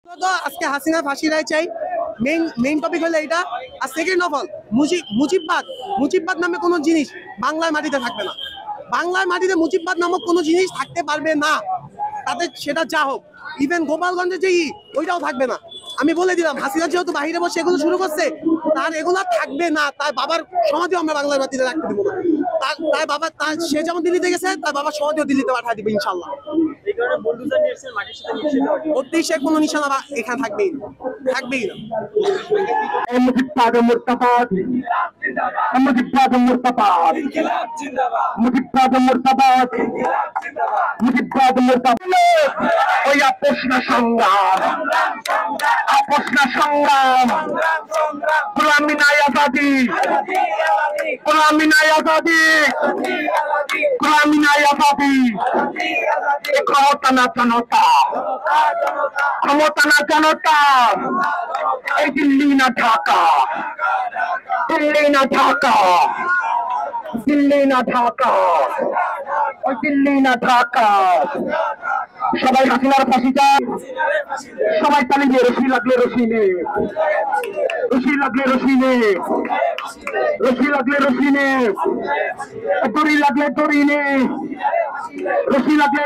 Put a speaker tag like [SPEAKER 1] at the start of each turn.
[SPEAKER 1] তো আজকে হাসিনা ফাঁসি রায় চাই, মেইন টপিক হলো এটা। আর সেকেন্ড অফ অল, মুজিববাদ নামে কোনো জিনিস বাংলার মাটিতে থাকবে না। বাংলার মাটিতে মুজিববাদ নামক কোনো জিনিস থাকতে পারবে না, তাদের সেটা যা হোক। ইভেন গোপালগঞ্জে যে ওইটাও থাকবে না। আমি বলে দিলাম, হাসিনা যেহেতু বাহিরে বসে এগুলো শুরু করছে, তার এগুলো থাকবে না। তার বাবার সমাধিও আমরা বাংলার মাটিতে রাখতে দেবো না। তার বাবা, সে যেমন দিল্লিতে গেছে, তার বাবার সমাধিও দিল্লিতে পাঠিয়ে দিবে ইনশাল্লাহ। সে কোনো নিশানা এখানে থাকবেই না।
[SPEAKER 2] ওই আপোষনা সংগ্রাম গোলামি নাই আজাদি, গোলামি নাই আজাদি, গোলামি নাই আজাদি। ক্ষমতা না জনতা, ক্ষমতা না জনতা। এই দিল্লি না ঢাকা, দিল্লি না ঢাকা, দিল্লি না ঢাকা, ওই দিল্লি না ঢাকা। সবাই হাসিনার ফাঁসি চায়, সবাই তালি দিয়ে রশি লাগলে রশি নে, রশি লাগলে রশি নে, রশি লাগলে রশি নে, দড়ি লাগলে দড়ি নে, রশি লাগলে